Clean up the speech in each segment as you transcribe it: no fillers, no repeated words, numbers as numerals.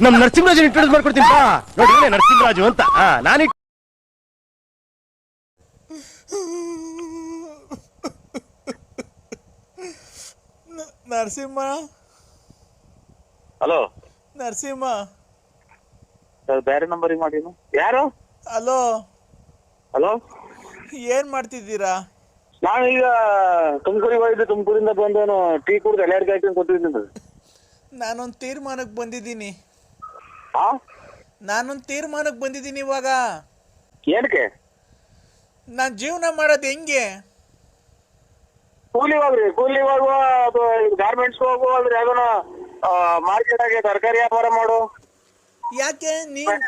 ನಮ್ ನರಸಿಂಹರಾಜ್ ಇಂಟ್ರೊಡ್ಯೂಸ್ ಮಾಡ್ಕೊಡ್ತೀನಿ ಬಾ. ನೋಡಿ ನರಸಿಂಹರಾಜು ಅಂತ. ನಾನು ನರಸಿಂಹ. ಹಲೋ ನರಸಿಂಹ. ಬೇರೆ ನಂಬರಿಗೆ ಮಾಡಿನು. ಯಾರು? ಹಲೋ. ಹಲೋ, ಏನ್ ಮಾಡ್ತಿದ್ದೀರಾ? ನಾನು ಈಗ ತುಮಕೂರಿಗೆ ಹೋಗಿದ್ದೆ. ತುಮಕೂರಿಂದ ಬಂದೇನು ಟೀ ಕುಡ್ದು ಎಲ್ಲಾರ್ಗೆ ಹಾಕಿ ಕೊಟ್ಟಿದ್ದೀನಿ. ನಾನೊಂದು ತೀರ್ಮಾನಕ್ಕೆ ಬಂದಿದ್ದೀನಿ. ಹಾ, ನಾನೊಂದು ತೀರ್ಮಾನಕ್ಕೆ ಬಂದಿದ್ದೀನಿ ಇವಾಗ. ಏನಕ್ಕೆ? ನಾನು ಜೀವನ ಮಾಡೋದು ಹೆಂಗೆ? ಕೂಲಿ ಹೋಗ್ರಿ, ಕೂಲಿ ಹೋಗುವ, ಅದು ಗಾರ್ಮೆಂಟ್ಸ್ ಹೋಗು, ಅದ್ರ ಯಾವ್ದನ ಮಾರ್ಕೆಟ್ ಆಗಿ ತರಕಾರಿ ವ್ಯಾಪಾರ ಮಾಡು. ಯಾಕೆ ನೀನ್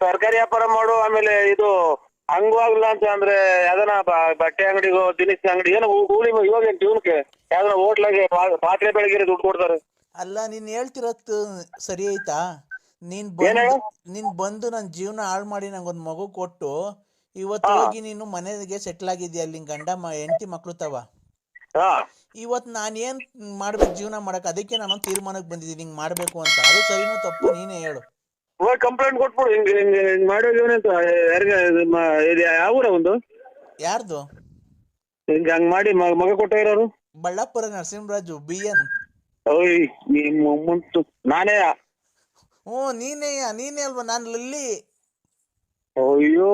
ತರಕಾರಿ ವ್ಯಾಪಾರ ಮಾಡು. ಆಮೇಲೆ ಇದು ಹಂಗವಾಗ್ಲಿಲ್ಲ ಅಂತ ಅಂದ್ರೆ ಯಾವ್ದನ ಬಟ್ಟೆ ಅಂಗಡಿಗೋ, ದಿನಸಿ ಅಂಗಡಿ, ಏನೋ ಕೂಲಿ ಇವಾಗ ಜೀವನಕ್ಕೆ ಯಾವ್ದನ ಹೋಟ್ಲಾಗೆ ಪಾತ್ರೆ ಬೆಳಗ್ಗೆ ದುಡ್ಡು ಕೊಡ್ತಾರೆ. ಅಲ್ಲ, ನೀನ್ ಹೇಳ್ತಿರತ್ತು ಸರಿ ಆಯ್ತಾ? ನೀನ್ ಬಂದು ನನ್ನ ಜೀವನ ಹಾಳು ಮಾಡಿ ನಂಗೊಂದು ಮಗು ಕೊಟ್ಟು ಇವತ್ತು ಹೋಗಿ ನೀನು ಮನೆಗೆ ಸೆಟ್ಲ್ ಆಗಿದ್ಯಾ, ಅಲ್ಲಿ ಗಂಡ ಹೆಂಡತಿ ಮಕ್ಳು ತವ. ಇವತ್ತು ನಾನು ಏನ್ ಮಾಡ್ಬೇಕು ಜೀವನ ಮಾಡಕ್? ಅದಕ್ಕೆ ನಾನು ತೀರ್ಮಾನಕ್ಕೆ ಬಂದಿದ್ದೀನಿ ಹಿಂಗ್ ಮಾಡ್ಬೇಕು ಅಂತ. ಅದು ಸರಿನೋ ತಪ್ಪು ನೀನೇ ಹೇಳು. ಕಂಪ್ಲೇಂಟ್ ಕೊಟ್ಬಿಡು. ಹಿಂಗ್ ಮಾಡೋದು ಅಂತ. ಯಾವ ಊರ ಒಂದು? ಯಾರ್ದು? ಹಿಂಗ ಹಂಗ್ ಮಾಡಿ ಮಗ ಕೊಟ್ಟ ಇರೋರು? ಬಳ್ಳಾಪುರ ನರಸಿಂಹರಾಜು BN. ಓಯ್ ನಿಮ್ಮಂತು ನಾನೇ? ನೀನೇ ಅಲ್ವಾ? ನಾನು ಲಲ್ಲಿ. ಅಯ್ಯೋ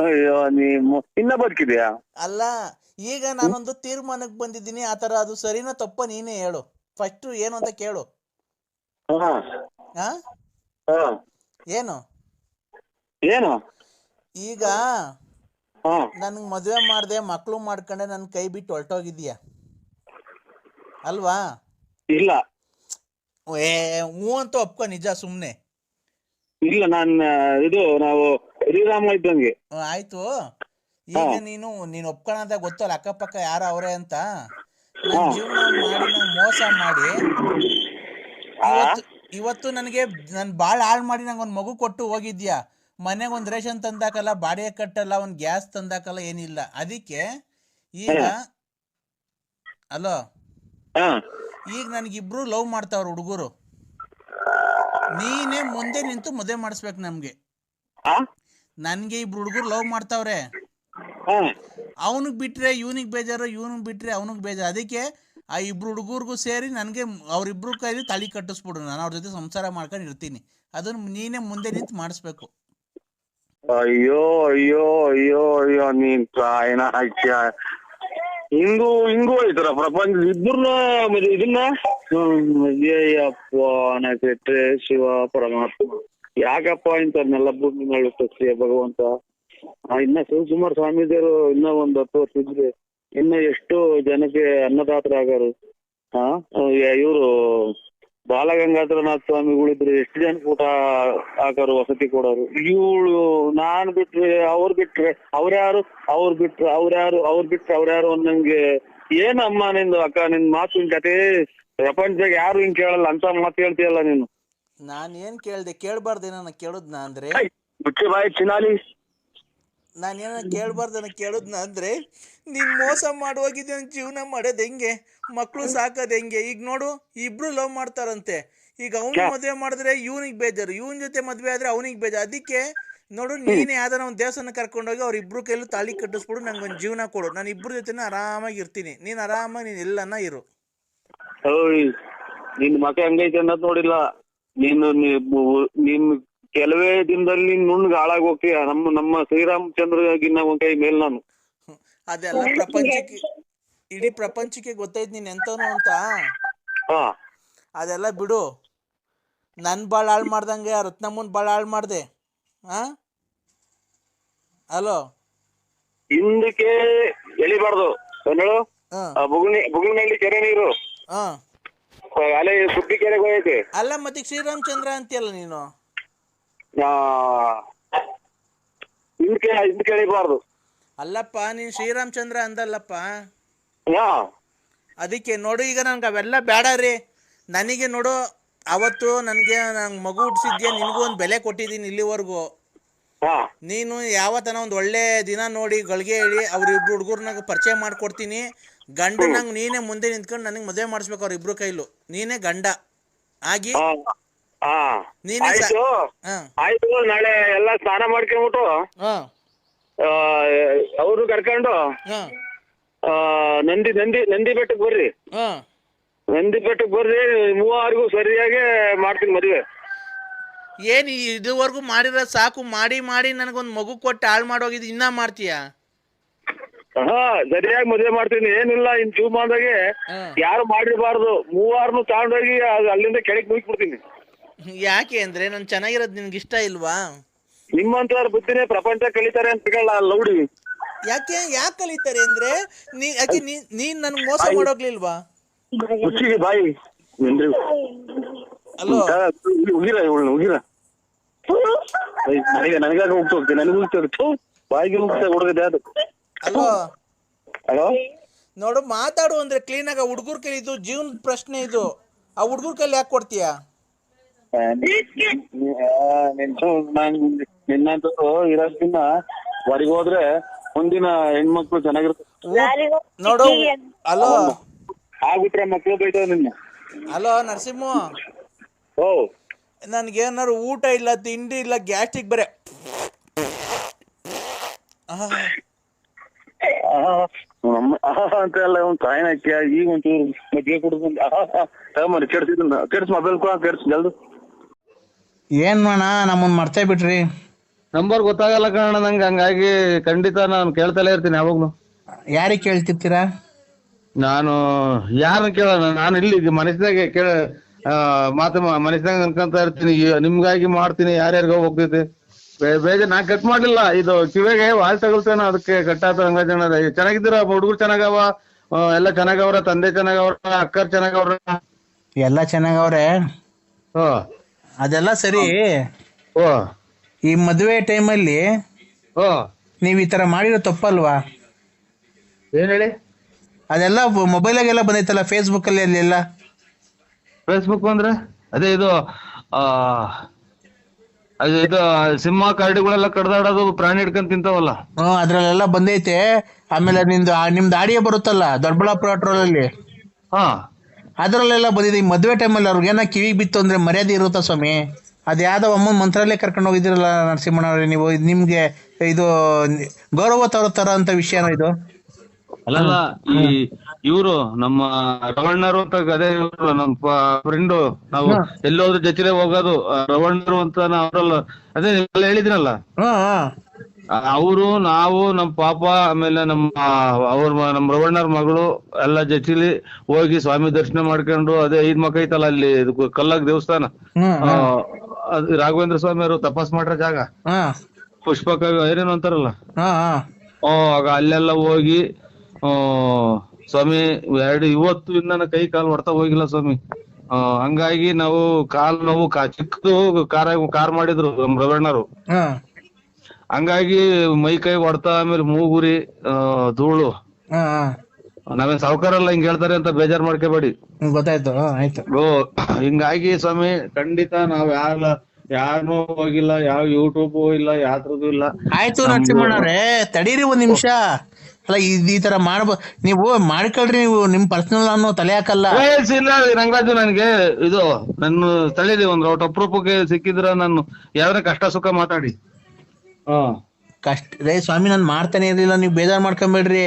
ಅಯ್ಯೋ, ನಿಮ್ಮ ಇನ್ನ ಬದುಕಿದ್ಯಾ? ಅಲ್ಲ, ಈಗ ನಾನೊಂದು ತೀರ್ಮಾನಕ್ಕೆ ಬಂದಿದ್ದೀನಿ. ಆತರ ಅದು ಸರಿನೋ ತಪ್ಪ ನೀನೇ ಹೇಳು. ಫಸ್ಟ್ ಏನು ಅಂತ ಕೇಳು. ಏನು ಏನು? ಈಗ ನನ್ಗೆ ಮದುವೆ ಮಾಡ್ದೆ, ಮಕ್ಳು ಮಾಡ್ಕೊಂಡೆ, ನನ್ ಕೈ ಬಿಟ್ಟು ಹೊರಟೋಗಿದ್ಯಾ ಅಲ್ವಾ? ಇಲ್ಲ. ಹ್ಞೂ ಅಂತ ಒಪ್ಕೊ. ನಿಜ ಸುಮ್ನೆ ಇಲ್ಲ. ನಾವು ಶ್ರೀರಾಮ ಇದ್ದಂಗೆ. ಆಯ್ತು. ಈಗ ನೀನು ಒಪ್ಕೊಳ್ಳೋದ ಗೊತ್ತಲ್ಲ, ಅಕ್ಕಪಕ್ಕ ಯಾರು ಅವರೇ ಅಂತ. ನನ್ ಜೀವನ ಮಾಡಿ ನಂಗೆ ಮೋಸ ಮಾಡಿ ಇವತ್ತು ನನಗೆ ನನ್ ಬಾಳ್ ಹಾಳು ಮಾಡಿ ನಂಗೆ ಒಂದ್ ಮಗು ಕೊಟ್ಟು ಹೋಗಿದ್ಯಾ. ಮನೆಗೆ ಒಂದ್ ರೇಷನ್ ತಂದಾಕಲ್ಲ, ಬಾಡಿಗೆ ಕಟ್ಟಲ್ಲ, ಒಂದ್ ಗ್ಯಾಸ್ ತಂದಾಕಲ್ಲ, ಏನಿಲ್ಲ. ಅದಕ್ಕೆ ಈಗ ಅಲೋ, ಈಗ ನನ್ಗಿಬ್ರು ಲವ್ ಮಾಡ್ತಾವ್ರ ಹುಡುಗರು. ನೀನೇ ಮುಂದೆ ನಿಂತು ಮದುವೆ ಮಾಡಿಸ್ಬೇಕು ನಮ್ಗೆ. ನನ್ಗೆ ಇಬ್ರು ಹುಡುಗರು ಲವ್ ಮಾಡ್ತಾವ್ರೆ. ಅವನಿಗೆ ಬಿಟ್ರೆ ಇವನಿಗೆ ಬೇಜಾರು, ಇವನಿಗೆ ಬಿಟ್ರೆ ಅವನಿಗೆ ಬೇಜಾರು. ಅದಕ್ಕೆ ಆ ಇಬ್ರು ಹುಡುಗರ್ಗೂ ಸೇರಿ ನನಗೆ ಅವ್ರಿಬ್ರು ಕೈಲಿ ತಾಳಿ ಕಟ್ಟಿಸ್ಬಿಡು. ನಾನು ಅವ್ರ ಜೊತೆ ಸಂಸಾರ ಮಾಡ್ಕೊಂಡು ಇರ್ತೀನಿ. ಅದನ್ನ ನೀನೇ ಮುಂದೆ ನಿಂತು ಮಾಡಿಸ್ಬೇಕು. ಅಯ್ಯೋ ಅಯ್ಯೋ ಅಯ್ಯೋ ಅಯ್ಯೋ, ನೀನ್ ಏನ ಹಿಂಗೂ ಐತರ ಪ್ರಪಂಚ. ಇಬ್ಬರನ್ನ ಇದನ್ನ ಕೆಟ್ರೆ ಶಿವ ಪರಮಾತ್ಮ, ಯಾಕಪ್ಪ ಇಂಥವ್ರನ್ನೆಲ್ಲ ಭೂಮಿ ಮೇಲೆ ಸೃಷ್ಟಿಯ ಭಗವಂತ. ಇನ್ನ ಶಿವಕುಮಾರ ಸ್ವಾಮೀಜಿಯವರು ಇನ್ನ ಒಂದ್ 10 ವರ್ಷ ಇದ್ರೆ ಇನ್ನ ಎಷ್ಟು ಜನಕ್ಕೆ ಅನ್ನದಾತರಾಗಾರು. ಇವರು ಬಾಲಗಂಗಾಧರನಾಥ ಸ್ವಾಮಿಗಳಿದ್ರೆ ಎಷ್ಟು ಜನಕ್ಕೆ ಊಟ ಹಾಕೋರು, ವಸತಿ ಕೊಡೋರು. ಇವಳು ನಾನ್ ಬಿಟ್ರೆ ಅವ್ರು ಬಿಟ್ರೆ ಅವ್ರ್ಯಾರು, ಅವ್ರು ಬಿಟ್ರೆ ಅವ್ರ್ಯಾರು ಅನ್ನಂಗೆ. ಏನಮ್ಮ ನಿಂದು ಅಕ್ಕ, ನಿನ್ ಮಾತಿನ ಕತೆ ಪ್ರಪಂಚದಾಗ ಯಾರು ಹಿಂಗ್ ಕೇಳಲ್ಲ ಅಂತ ಮಾತು ಹೇಳ್ತೀಯಲ್ಲ ನೀನು. ನಾನು ಏನ್ ಕೇಳ್ದೆ? ಕೇಳ್ಬಾರ್ದೇನ ಕೇಳುದ್ನ ಅಂದ್ರೆ? ಮುಚ್ಚೆ ಬಾಯಿ ಚಿನಾಲಿ. ನಾನೇನ ಕೇಳ್ಬಾರ್ದನ ಕೇಳುದ್ನ ಅಂದ್ರೆ? ನೀನ್ ಮೋಸ ಮಾಡೋಗಿದ್ದೆ. ನನ್ ಜೀವನ ಮಾಡೋದ್ ಹೆಂಗೆ? ಮಕ್ಳು ಸಾಕೋದ್ ಹೆಂಗೆ? ಈಗ ನೋಡು, ಇಬ್ರು ಲವ್ ಮಾಡ್ತಾರಂತೆ. ಈಗ ಅವ್ನ್ ಮದ್ವೆ ಮಾಡಿದ್ರೆ ಇವ್ನಿಗೆ ಬೇಜಾರು, ಇವನ್ ಜೊತೆ ಮದ್ವೆ ಆದ್ರೆ ಅವನಿಗೆ ಬೇಜಾರು. ಅದಕ್ಕೆ ನೋಡು, ನೀನ್ ಯಾವ್ದಾರ ಒಂದ್ ದೇವಸ್ಥಾನ ಕರ್ಕೊಂಡೋಗಿ ಅವ್ರ ಇಬ್ರು ಕೈಲೂ ತಾಳಿ ಕಟ್ಟಿಸ್ಬಿಡು, ನಂಗೊಂದ್ ಜೀವನ ಕೊಡು. ನಾನು ಇಬ್ರು ಜೊತೆನ ಆರಾಮಾಗಿ ಇರ್ತೀನಿ. ನೀನ್ ಆರಾಮಾಗಿ ನೀನ್ ಎಲ್ಲನ ಇರು. ನಿನ್ ಮಕ ಹೆಂಗೈತೆ ಅನ್ನೋದ್ ನೋಡಿಲ್ಲ ನೀನ್ ಕೆಲವೇ ದಿನದಲ್ಲಿ ನೀನ್ ನುಣ್ಣಗ್ ಹಾಳಾಗಿ ಹೋಗ್ತೀಯ. ನಮ್ಮ ಶ್ರೀರಾಮಚಂದ್ರಗಿನ್ನ ಒಂದ್ ಕೈ ಮೇಲ್ ನಾನು. ಅದೆಲ್ಲ ಇಡೀ ಪ್ರಪಂಚಕ್ಕೆ ಗೊತ್ತೈತ್ ನೀನ್ ಎಂತವನು ಅಂತ. ಅದೆಲ್ಲ ಬಿಡು. ನನ್ ಬಾಳ್ ಹಾಳು ಮಾಡ್ದಂಗೆ ರತ್ನಮ್ಮನ್ ಬಾಳ್ ಹಾಳು ಮಾಡ್ದೆ. ಹಲೋ, ಹಿಂದಕ್ಕೆ ಎಳಿಬಾರ್ದು ಹೇಳು. ಬುಗುಣಿನಲ್ಲಿ ಕೆರೆ ನೀರು ಅಲೆ ಸುದ್ದಿ ಕೆರೆಗೆ ಹೋಗೈತೆ. ಅಲ್ಲ, ಮತ್ತೆ ಶ್ರೀರಾಮಚಂದ್ರ ಅಂತೀಯಲ್ಲ ನೀನು. ಹಿಂದಕ್ಕೆ ಎಳಿಬಾರ್ದು. ಅಲ್ಲಪ್ಪ, ನೀನ್ ಶ್ರೀರಾಮಚಂದ್ರ ಅಂದಲ್ಲಪ್ಪ. ಅದಕ್ಕೆ ನೋಡು, ಈಗ ನನ್ಗೆ ಅವೆಲ್ಲ ಬೇಡ ರೀ. ನನಗೆ ನೋಡು, ಅವತ್ತು ನಂಗೆ ಮಗು ಹುಟ್ಟಿಸಿದ್ಯಾ, ನಿನಗೂ ಒಂದು ಬೆಲೆ ಕೊಟ್ಟಿದ್ದೀನಿ ಇಲ್ಲಿವರೆಗೂ. ನೀನು ಯಾವತ್ತನ ಒಂದು ಒಳ್ಳೆ ದಿನ ನೋಡಿ ಗಳಿಗೆ ಹೇಳಿ ಅವ್ರಿಬ್ರು ಹುಡುಗರ್ನಾಗ ಪರಿಚಯ ಮಾಡ್ಕೊಡ್ತೀನಿ. ಗಂಡನಂಗೆ ನೀನೇ ಮುಂದೆ ನಿಂತ್ಕೊಂಡು ನನಗೆ ಮದುವೆ ಮಾಡಿಸ್ಬೇಕು ಅವ್ರಿಬ್ರು ಕೈಲು. ನೀನೇ ಗಂಡ ಆಗಿ ಹಾ ನೀನೇ ಆಯ್ತು ಹಾ ಆಯ್ತು, ನಾಳೆ ಎಲ್ಲ ಸ್ನಾನ ಮಾಡ್ಕೊಂಡ್ಬಿಟ್ಟು ಹಾ ಅವ್ರು ಕರ್ಕೊಂಡು ಹಾ ನಂದಿ ನಂದಿ ನಂದಿ ಬೆಟ್ಟಕ್ಕೆ ಬರ್ರಿ. ಹಾ ನಂದಿ ಬೆಟ್ಟಕ್ಕೆ ಬರ್ರಿ, ಮೂವರಿಗೂ ಸರಿಯಾಗಿ ಮಾಡ್ತೀನಿ ಮದುವೆ. ಏನು ಇದುವರೆಗೂ ಮಾಡಿರೋ ಸಾಕು, ಮಾಡಿ ಮಾಡಿ ನನಗೊಂದು ಮಗು ಕೊಟ್ಟು ಹಾಳು ಮಾಡೋಗಿದ್ದು ಇನ್ನ ಮಾಡ್ತೀಯಾ? ಹಾ ಸರಿಯಾಗಿ ಮದುವೆ ಮಾಡ್ತೀನಿ, ಏನಿಲ್ಲ. ಇನ್ ಜೀವಮಾನದಾಗೆ ಹಾ. ಯಾರು ಮಾಡಿರಬಾರ್ದು, ಮೂವಾರ್ನು ತಗೊಂಡೋಗಿ ಅಲ್ಲಿಂದ ಕೆಳಗೆ ಮುಗಿಸ್ಬಿಡ್ತೀನಿ. ಯಾಕೆ ಅಂದ್ರೆ ನಾನು ಚೆನ್ನಾಗಿರೋದು ನಿನ್ಗೆ ಇಷ್ಟ ಇಲ್ವಾ? ನಿಮ್ಮಂತವ್ರ ಬುದ್ಧಿನೇ ಪ್ರಪಂಚ ಕಲಿತಾರೆ ಅಂತ ಲೌಡಿ. ಯಾಕೆ ಕಲಿತಾರೆ ಅಂದ್ರೆ ಯಾಕೆ ನೀನ್ ನನ್ಗೆ ಮೋಸ ಮಾಡೋಗ್ಲಿಲ್ವಾ? ಹುಚ್ಚಿಗೆ ಬಾಯಿ ಅಲ್ಲೋ ಉಗಿರ ಉಗಿರ ನನಗಾಗ ಹೋಗ್ತೋಗ್ತೀನಿ, ನನಗೆ ಹೋಗ್ತೇವೆ ಬಾಯಿಗೆ ಹೋಗ್ತೇವೆ ಹುಡುಗದೆ ಅದು. ಅಲ್ಲೋ ಹಲೋ ನೋಡು, ಮಾತಾಡು ಅಂದ್ರೆ ಕ್ಲೀನ್ ಆಗ. ಹುಡುಗರ ಕೈಲಿ ಇದು ಜೀವನದ ಪ್ರಶ್ನೆ, ಇದು ಆ ಹುಡುಗರ ಕೈಲಿ ಯಾಕೆ ಕೊಡ್ತೀಯಾ? ನಿನ್ನಂತದ್ದು ಇರೋದ್ಕಿನ್ನ ಹೊರಗೆ ಹೋದ್ರೆ ಮುಂದಿನ ಹೆಣ್ಮಕ್ಳು ಚೆನ್ನಾಗಿರುತ್ತೆ ನೋಡು. ಅಲೋ ಆಗ್ಬಿಟ್ರೆ ಮಕ್ಳು ಬೈತಾವ ನಿನ್ನ. ಅಲೋ ನರಸಿಂಹ, ಓ ನನ್ಗೇನಾರು ಊಟ ಇಲ್ಲ, ತಿಂಡಿ ಇಲ್ಲ, ಗ್ಯಾಸ್ಟ್ರಿಕ್ ಬರೇ. ಅಂತ ಎಲ್ಲ ಒಂದು ಕಾಯಿನ ಈಗ ಒಂಚೂರು ಮಜ್ಜಿಗೆ ಕುಡಿದು ಕೆಡ್ಸ್ ಮೊಬೈಲ್ ಕೆಡ್ಸ್ ಜಲ್ದು. ಏನ್ ಮಾಡ ನಮ್ಮನ್ ಮರ್ತೇ ಬಿಟ್ರಿ. ನಂಬರ್ ಗೊತ್ತಾಗಲ್ಲ ಕಾರಣ ನಂಗೆ, ಹಂಗಾಗಿ ಖಂಡಿತ ನಾನು ಕೇಳ್ತಲೇ ಇರ್ತೀನಿ ಯಾವಾಗ್ಲೂ. ಯಾರಿಗೆ ಕೇಳ್ತಿರ್ತೀರಾ? ನಾನು ಯಾರನ್ನ ಕೇಳೋಣ, ನಾನು ಇಲ್ಲಿ ಮನಸ್ಸಿನಾಗೆ ಕೇಳ ಮಾತು ಮನಸ್ಸಿನಾಗ ಅನ್ಕೊಂತ ಇರ್ತೀನಿ, ನಿಮ್ಗಾಗಿ ಮಾಡ್ತೀನಿ, ಯಾರ್ಯಾರಿಗೋ ಹೋಗ್ತೈತಿ. ಬೇಜ ನಾ ಕಟ್ ಮಾಡ್ಲಿಲ್ಲ, ಇದು ಕಿವಿಗೆ ವಾಲ್ ತಗೊಳ್ತೇನ, ಅದಕ್ಕೆ ಕಟ್ಟಾತ. ಹಂಗ ಚೆನ್ನಾಗಿದ್ದೀರ ಹುಡುಗರು? ಚೆನ್ನಾಗವ, ಎಲ್ಲ ಚೆನ್ನಾಗವ್ರ, ತಂದೆ ಚೆನ್ನಾಗವ್ರ, ಅಕ್ಕರ್ ಚೆನ್ನಾಗವ್ರ? ಎಲ್ಲ ಚೆನ್ನಾಗವ್ರೆ. ಓ ಅದೆಲ್ಲ ಸರಿ. ಓ ಈ ಮದುವೆ ಟೈಮಲ್ಲಿ ಓ ನೀವ್ ಈ ತರ ಮಾಡಿರೋ ತಪ್ಪಲ್ವಾ? ಏನ್ ಹೇಳಿ? ಅದೆಲ್ಲ ಮೊಬೈಲಾಗೆಲ್ಲ ಬಂದೈತಲ್ಲ, ಫೇಸ್ಬುಕ್ ಅಲ್ಲಿ ಅಲ್ಲೆಲ್ಲ. ಫೇಸ್ಬುಕ್ ಅಂದ್ರೆ ಅದೇ ಇದು ಇದು ಸಿಂಹ ಕರಡಿಗಳೆಲ್ಲ ಕಡ್ದಾಡೋದು, ಪ್ರಾಣಿ ಹಿಡ್ಕೊಂಡ್ ತಿಂತಾವಲ್ಲ. ಅದ್ರಲ್ಲೆಲ್ಲ ಬಂದೈತೆ. ಆಮೇಲೆ ನಿಮ್ದು ಆಡಿಯೋ ಬರುತ್ತಲ್ಲ ದೊಡ್ಡಬಳ್ಳಾಪುರ ಟ್ರೋಲ್ ಅಲ್ಲಿ, ಹಾ ಅದ್ರಲ್ಲೆಲ್ಲ ಬಂದಿದೆ. ಈ ಮದುವೆ ಟೈಮಲ್ಲಿ ಅವ್ರಿಗೇನ ಕಿವಿಗೆ ಬಿತ್ತು ಅಂದ್ರೆ ಮರ್ಯಾದೆ ಇರುತ್ತಾ ಸ್ವಾಮಿ? ಅದ್ ಯಾವ್ದೋ ಅಮ್ಮನ ಮಂತ್ರಾಲಯ ಕರ್ಕೊಂಡು ಹೋಗಿದ್ದೀರಲ್ಲ ನರಸಿಂಹಣ್ಣವ್ರೆ ನೀವು. ನಿಮ್ಗೆ ಇದು ಗೌರವ ತರೋ ಅಂತ ವಿಷಯನೋ ಇದು? ಅಲ್ಲಲ್ಲ, ಈ ಇವ್ರು ನಮ್ಮ ರವಣ್ಣರು ಅಂತ, ಅದೇ ಇವ್ರು ನಮ್ಮ ಫ್ರೆಂಡು, ನಾವು ಎಲ್ಲೋದ್ರು ಜೊತೆಲೆ ಹೋಗೋದು ರವಣ್ಣರು ಅಂತ. ಅವ್ರಲ್ಲ ಅದೇ ಹೇಳಿದ್ರಲ್ಲ, ಅವರು ನಾವು ನಮ್ಮ ಪಾಪ, ಆಮೇಲೆ ನಮ್ಮ ರವಣ್ಣರ ಮಗಳು ಎಲ್ಲ ಜೊತೆಲಿ ಹೋಗಿ ಸ್ವಾಮಿ ದರ್ಶನ ಮಾಡ್ಕೊಂಡು, ಅದೇ 5 ಮಕ್ಕ ಐತಲ್ಲ ಅಲ್ಲಿ ಕಲ್ಲಾಗ ದೇವಸ್ಥಾನ, ರಾಘವೇಂದ್ರ ಸ್ವಾಮಿ ಅವರು ತಪಾಸ್ ಮಾಡ್ರ ಜಾಗ, ಪುಷ್ಪಕ ಏನೇನು ಅಂತಾರಲ್ಲ, ಆಗ ಅಲ್ಲೆಲ್ಲ ಹೋಗಿ ಸ್ವಾಮಿ ಇವತ್ತು ನನ್ನ ಕೈ ಕಾಲು ಹೊಡ್ತಾ ಹೋಗಿಲ್ಲ ಸ್ವಾಮಿ. ಹಂಗಾಗಿ ನಾವು ಕಾಲ್ ನೋವು ಚಿಕ್ಕದು ಕಾರ್ ಮಾಡಿದ್ರು ನಮ್ ರವಣ್ಣರು. ಹಂಗಾಗಿ ಮೈ ಕೈ ಹೊಡ್ತಾ, ಆಮೇಲೆ ಮೂಗುರಿ ಧೂಳು. ನಾವೇನ್ ಸಾವುಕಾರಲ್ಲ ಹಿಂಗ್ ಹೇಳ್ತಾರೆ ಅಂತ ಬೇಜಾರ್ ಮಾಡ್ಕೋಬೇಡಿ. ಗೊತ್ತಾಯ್ತು, ಆಯ್ತು. ಹಿಂಗಾಗಿ ಸ್ವಾಮಿ ಖಂಡಿತ ನಾವ್ ಯಾರನ್ನೂ ಹೋಗಿಲ್ಲ, ಯಾವ ಯೂಟ್ಯೂಬ್ ಇಲ್ಲ, ಯಾತ್ರದ್ದು ಇಲ್ಲ. ಆಯ್ತು ನರಸಿಂಹಣ್ಣವ್ರೆ, ತಡೀರಿ ಒಂದ್ ನಿಮಿಷ. ಅಲ್ಲ ಈ ತರ ನೀವು ಮಾಡ್ಕೊಳ್ರಿ, ನೀವು ನಿಮ್ ಪರ್ಸನಲ್ ಅನ್ನೋ ತಲೆ ಹಾಕಲ್ಲ. ಇಲ್ಲ ರಂಗರಾಜು, ನನ್ಗೆ ಇದು ನನ್ನ ತಳೀರಿ ಒಂದ್ ಅಪರೂಪಕ್ಕೆ ಸಿಕ್ಕಿದ್ರ ನಾನು ಯಾವ್ದಾರ ಕಷ್ಟ ಸುಖ ಮಾತಾಡಿ. ಕಷ್ಟ ರೇ ಸ್ವಾಮಿ, ನಾನು ಮಾಡ್ತಾನೆ ಇರ್ಲಿಲ್ಲ, ನೀವು ಬೇಜಾರ್ ಮಾಡ್ಕೊಂಬೇಡ್ರಿ.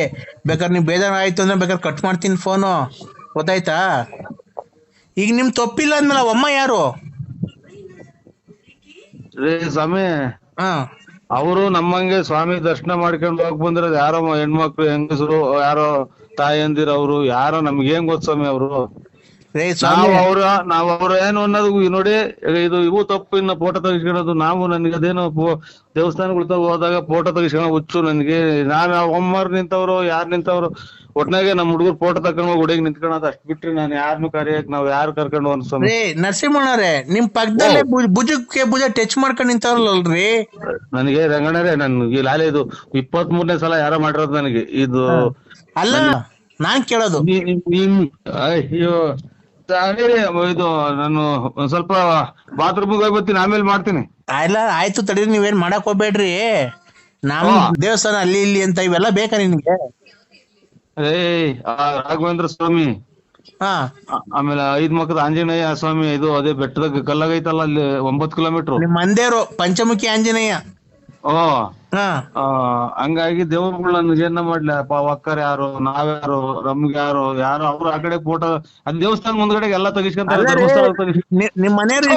ಬೇಕಾದ್ರೆ ನೀವು ಬೇಜಾರ್ ಆಯ್ತು ಅಂದ್ರೆ ಬೇಕಾದ್ರೆ ಕಟ್ ಮಾಡ್ತೀನಿ ಫೋನು, ಗೊತ್ತಾಯ್ತಾ? ಈಗ ನಿಮ್ ತಪ್ಪಿಲ್ಲ ಅಂದ್ಮೇಲೆ ಅಮ್ಮ ಯಾರು? ರೇ ಸ್ವಾಮಿ, ಅವರು ನಮ್ಮಂಗೆ ಸ್ವಾಮಿ ದರ್ಶನ ಮಾಡ್ಕೊಂಡು ಹೋಗಿ ಬಂದಿರೋದು ಯಾರೋ ಹೆಣ್ಮಕ್ಳು, ಹೆಂಗಸರು, ಯಾರೋ ತಾಯಂದಿರ, ಅವರು ಯಾರೋ ನಮ್ಗೇನ್ ಗೊತ್ತ ಸ್ವಾಮಿ. ಅವರು ನಾವು ಅವ್ರ ಏನು ಅನ್ನೋದು ನೋಡಿ, ಇವು ತಪ್ಪು. ಇನ್ನ ಫೋಟೋ ತೆಗಿಸ್ಕೊಳ್ಳೋದು ನಾವು, ನನಗೆ ಅದೇನೋ ದೇವಸ್ಥಾನಗಳು ಹೋದಾಗ ಫೋಟೋ ತೆಗಿಸ್ಕೊಳ್ಳೋ ಹುಚ್ಚು ನನಗೆ. ನಾನು ಒಮ್ಮರ್ ನಿಂತವ್ರು, ಯಾರು ನಿಂತವ್ರು, ಒಟ್ನಾಗೆ ನಮ್ ಹುಡುಗರು ಫೋಟೋ ತಕೊಂಡ್ ಹೋಗಿ ಹುಡುಗಿ ನಿಂತ್ಕೊಳ್ಳೋದು ಅಷ್ಟ್ ಬಿಟ್ರಿ ನಾನು ಯಾರನ್ನು ಕರೆಯಕ್, ನಾವ್ ಯಾರು ಕರ್ಕೊಂಡು ಅನ್ಸ್ವಾಮಿ. ನರಸಿಂಹಣ್ಣವ್ರೆ, ನಿಮ್ ಪಕ್ಕದಲ್ಲೇ ಭುಜಕ್ಕೆ ಭುಜ ಟಚ್ ಮಾಡ್ಕೊಂಡು ನಿಂತವ್ರಲ್ರಿ. ನನಗೆ ರಂಗಣ್ಣರೇ, ನನ್ಗೆ ಲಾಲೆ ಇದು 23ನೇ ಸಲ ಯಾರೋ ಮಾಡಿರೋದು ನನಗೆ ಇದು. ಅಲ್ಲ ನಾನ್ ಕೇಳೋದು, ಅಯ್ಯೋ ಇದು ನಾನು ಒಂದ್ ಸ್ವಲ್ಪ ಬಾತ್ರೂಮ್ಗೆ ಹೋಗಿ ಬರ್ತೀನಿ, ಆಮೇಲೆ ಮಾಡ್ತೀನಿ. ಆಯ್ತು ತಡೀರಿ, ನೀವೇನ್ ಮಾಡಕ್ ಹೋಗ್ಬೇಡ್ರಿ. ನಮ್ ದೇವಸ್ಥಾನ ಅಲ್ಲಿ ಇಲ್ಲಿ ಅಂತ ಇವೆಲ್ಲ ಬೇಕಾ ನಿನ್ಗೆ? ರಾಘವೇಂದ್ರ ಸ್ವಾಮಿ ಆಮೇಲೆ 5 ಮುಖದ ಆಂಜನೇಯ ಸ್ವಾಮಿ, ಇದು ಅದೇ ಬೆಟ್ಟದಾಗ ಕಲ್ಲಾಗೈತಲ್ಲ ಅಲ್ಲಿ 9 ಕಿಲೋಮೀಟರ್. ನಿಮ್ಮ ಮಂದೇರು ಪಂಚಮುಖಿ ಆಂಜನೇಯ. ಹಂಗಾಗಿ ದೇವ್ರುಗಳನ್ನ ಏನ ಮಾಡ್ಲಿ ಒಕ್ಕರ್ ಯಾರು, ನಾವ್ಯಾರು, ನಮ್ಗೆ ಯಾರು ಅವ್ರು ಆ ಕಡೆ ಫೋಟೋ ಅದ್ ದೇವಸ್ಥಾನ ಮುಂದ್ಗಡೆ ಎಲ್ಲ ತೆಗಿಸ್ಕೊಂತಾರೆ. ಧರ್ಮಸ್ಥಳ ನಿಮ್ ಮನೆಯವ್ರು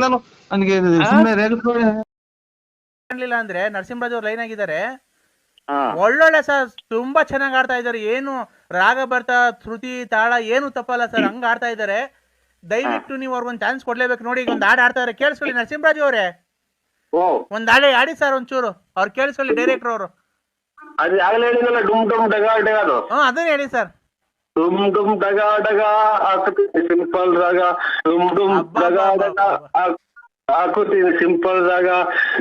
ನಾನು ನನಗೆ ಸುಮ್ಮನೆ ಕಾಣ್ಲಿಲ್ಲ ಅಂದ್ರೆ ನರಸಿಂಹರಾಜ್ ಅವ್ರು ಲೈನ್ ಆಗಿದ್ದಾರೆ. ಒಳ್ಳೊಳ್ಳೆ ಸರ್, ತುಂಬಾ ಚೆನ್ನಾಗಿ ಆಡ್ತಾ ಇದಾರೆ. ಏನು ರಾಗ ಬರ್ತಾ ಶ್ರುತಿ ತಾಳ ಏನು ತಪ್ಪಲ್ಲ ಸರ್, ಹಂಗ ಆಡ್ತಾ ಇದಾರೆ. ದಯವಿಟ್ಟು ನೀವು ಅವ್ರಿಗೊಂದು ಚಾನ್ಸ್ ಕೊಡ್ಲೇಬೇಕು. ನೋಡಿ, ಈಗ ಒಂದು ಹಾಡು ಆಡ್ತಾ ಇದಾರೆ, ಕೇಳಿಸ್ಕೊಳ್ಳಿ ನರಸಿಂಹರಾಜ್ ಅವರೇ. ಒಂದ್ ಹಾಡು ಆಡಿ ಸರ್ ಒಂಚೂರು, ಅವ್ರು ಕೇಳಿಸ್ಕೊಳ್ಳಿ ಡೈರೆಕ್ಟರ್ ಅವರು. ಅದನ್ನ ಹೇಳಿ ಸರ್. ಡುಮ್ ಡುಮ್ ಡಗ ಡಗ ಹಾಕುತ್ತೀನಿ ಸಿಂಪಲ್ ರಾಗ, ಡುಮ್ ಡುಮ್ ಡಗ ಡಗ ಹಾಕುತ್ತೀನಿ ಸಿಂಪಲ್ ರಾಗ,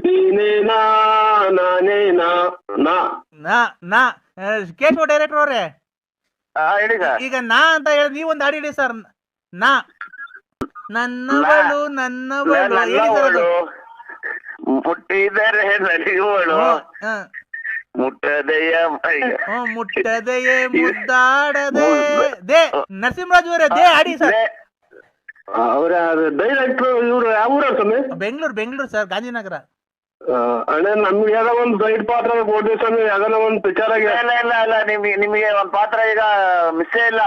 ನೀನೇನಾ ನಾನೇನಾ ನಾ ಕೇಶವ ಡೈರೆಕ್ಟರ್ ಅವ್ರೆ, ಹೇಳಿ ಸರ್. ಈಗ ನಾ ಅಂತ ಹೇಳಿ ನೀವೊಂದು ಹಾಡು ಹೇಳಿ ಸರ್. ನಾ ನನ್ನವಳು ನನ್ನವಳು ಮುಟ್ಟಿದರೆ ನಲಿಯುವಳು, ಮುಟ್ಟದೆಯ ಮುಟ್ಟದೆಯೇ ಮುದ್ದಾಡದೆ. ದೇ ನರಸಿಂಹರಾಜ್ ಅವರೇ, ದೇ ಆಡಿ ಸರ್. ಅವರ ಡೈರೆಕ್ಟರ್ ಇವ್ರು ಯಾವ ಊರ ಸ್ವಾಮಿ? ಬೆಂಗಳೂರು ಸರ್, ಗಾಂಧಿನಗರ. ಅಣ್ಣ ನಮ್ಗೆ ಯಾವ್ದೋ ಒಂದು ಸೈಡ್ ಪಾತ್ರ ಕೊಡ್ತೀವಿ ಸ್ವಾಮಿ, ಯಾವ್ದೋ ಒಂದು ಪಿಕ್ಚರ್ ಆಗಿ. ಇಲ್ಲ ನಿಮಗೆ ಒಂದ್ ಪಾತ್ರ ಈಗ ಮಿಸ್ಸೇ ಇಲ್ಲ.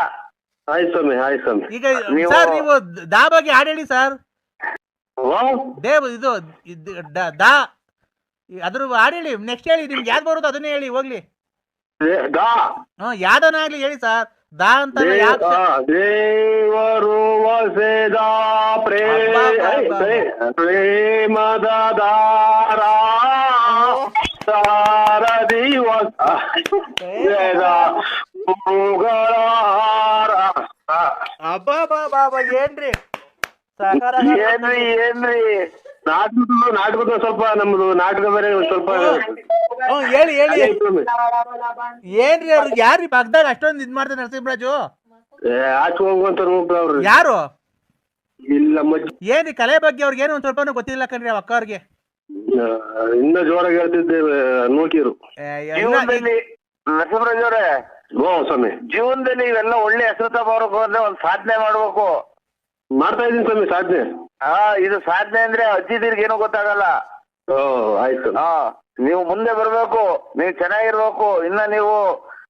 ಆಯ್ತು ಸ್ವಾಮಿ, ಆಯ್ತು ಸ್ವಾಮಿ. ಈಗ ಸರ್ ನೀವು ದಾ ಬಗ್ಗೆ ಹಾಡು ಹೇಳಿ ಸರ್. ದೇವ್ ಇದು ದಾ ಅದ್ರ ಹಾಡು ಹೇಳಿ. ನೆಕ್ಸ್ಟ್ ಹೇಳಿ, ನಿಮ್ಗೆ ಯಾವ್ದು ಬರುತ್ತೋ ಅದನ್ನೇ ಹೇಳಿ ಹೋಗ್ಲಿ. ಯಾವ್ದನ್ನ ಆಗ್ಲಿ ಹೇಳಿ ಸರ್. ದಾ ಅಂತ ದೇವರು ವಸೆದ ಪ್ರೇಮದ ದಾರ ದಿವಸ ಏನ್ರಿ ಏನ್ರಿ ನಾಟಕದ ಸ್ವಲ್ಪ ನಮ್ದು ನಾಟಕ ಬೇರೆ ಸ್ವಲ್ಪ ಹೇಳಿ ಏನ್ರಿ ಅವ್ರಿಗೆ ಯಾರು ಪಕ್ಕದಾಗ ಅಷ್ಟೊಂದು ಇದ್ ಮಾಡ್ತಾರೆ ನರಸಿಂಹರಾಜು? ಆಚೆ ಹೋಗುವಂತ ಅವ್ರು ಯಾರು? ಇಲ್ಲ ಏನ್ರಿ ಕಲೆ ಬಗ್ಗೆ ಅವ್ರಿಗೆ ಏನು ಒಂದ್ ಸ್ವಲ್ಪನೂ ಗೊತ್ತಿಲ್ಲ ಕಣ್ರಿ ಅಕ್ಕ ಅವ್ರಿಗೆ. ಇನ್ನ ಜೋರಾಗಿ ಹೇಳ್ತಿದ್ದೇವೆ ನೋಕಿರು. ನರಸಿಂಹರಾಜ್ ಅವರೇ, ಸ್ವಾಮಿ ಜೀವನದಲ್ಲಿ ಇವೆಲ್ಲ ಒಳ್ಳೆ ಹೆಸರು ತಗೋಬೇಕು ಅಂದ್ರೆ ಒಂದ್ ಸಾಧನೆ ಮಾಡ್ಬೇಕು. ಮಾಡ್ತಾ ಇದೀನಿ ಸ್ವಾಮಿ ಸಾಧನೆ. ಇದು ಸಾಧನೆ ಅಂದ್ರೆ ಅಜ್ಜಿದಿರ್ಗೆ ಏನೂ ಗೊತ್ತಾಗಲ್ಲ. ಆಯ್ತು. ನೀವು ಮುಂದೆ ಬರ್ಬೇಕು, ನೀವು ಚೆನ್ನಾಗಿರ್ಬೇಕು. ಇನ್ನ ನೀವು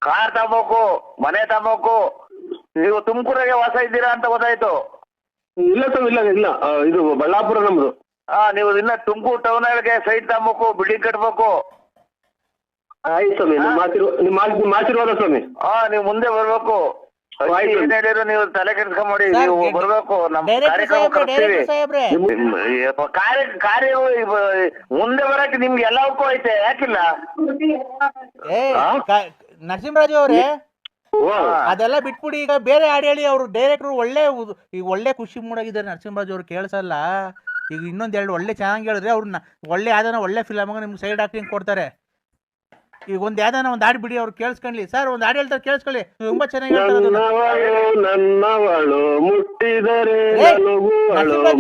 ಕಾರ್ ತಗೋಬೇಕು, ಮನೆ ತಗೋಬೇಕು. ನೀವು ತುಮಕೂರಾಗೆ ವಾಸ ಇದ್ದೀರಾ ಅಂತ ಗೊತ್ತಾಯ್ತು. ಇಲ್ಲ ಸ್ವಾಮಿ, ಇಲ್ಲ ಇದು ಬಳ್ಳಾಪುರ ನಮ್ದು. ನೀವು ಇನ್ನ ತುಮಕೂರು ಟೌನ್ ಒಳಗೆ ಸೈಟ್ ತಗೋಬೇಕು, ಬಿಲ್ಡಿಂಗ್ ಕಟ್ಬೇಕು. ಆಯ್ತು ಸ್ವಾಮಿ, ನಿಮ್ಮ ಆಶೀರ್ವಾದ ಸ್ವಾಮಿ. ನೀವು ಮುಂದೆ ಬರ್ಬೇಕು. ಏನ್ ಹೇಳಿದ್ರು ನೀವು ತಲೆ ಕೆಡ್ಸ್ಕೊಂಬೇಡಿ, ನೀವು ಬರ್ಬೇಕು. ನಮ್ಮ ಕಾರ್ಯಕ್ರಮ ಕರ್ತೀವಿ. ಕಾರ್ಯ ಮುಂದೆ ಬರಕ್ಕೆ ನಿಮ್ಗೆ ಎಲ್ಲವಕ್ಕೂ ಐತೆ, ಯಾಕಿಲ್ಲ? ನರಸಿಂಹರಾಜು ಅವ್ರೆ, ಅದೆಲ್ಲ ಬಿಟ್ಬಿಡಿ. ಈಗ ಬೇರೆ ಹಾಡು ಹೇಳಿ. ಅವ್ರು ಡೈರೆಕ್ಟ್ರು ಒಳ್ಳೆ ಖುಷಿ ಮೂಡಾಗಿದ್ದಾರೆ ನರಸಿಂಹರಾಜು ಅವ್ರು, ಕೇಳಿಸಲ್ಲ. ಈಗ ಇನ್ನೊಂದೆರಡು ಒಳ್ಳೆ ಚೆನ್ನಾಗಿ ಹೇಳಿದ್ರೆ ಅವ್ರನ್ನ ಒಳ್ಳೆ ಯಾವ್ದಾನ ಒಳ್ಳೆ ಫಿಲಮ್ ನಿಮ್ಗೆ ಸೈಡ್ ಆಕ್ಟಿಂಗ್ ಕೊಡ್ತಾರೆ. ಈಗ ಒಂದ್ ಯಾವ್ದಾನ ಒಂದ್ ಹಾಡು ಬಿಡಿ, ಅವ್ರು ಕೇಳಿಸ್ಕೊಳ್ಳಿ ಸರ್. ಒಂದ್ ಹಾಡು ಹೇಳ್ತಾರೆ, ಕೇಳಿಸ್ಕೊಳ್ಳಿ. ತುಂಬಾ ಚೆನ್ನಾಗಿ ನನ್ನವಳು ಮುಟ್ಟಿದರೆ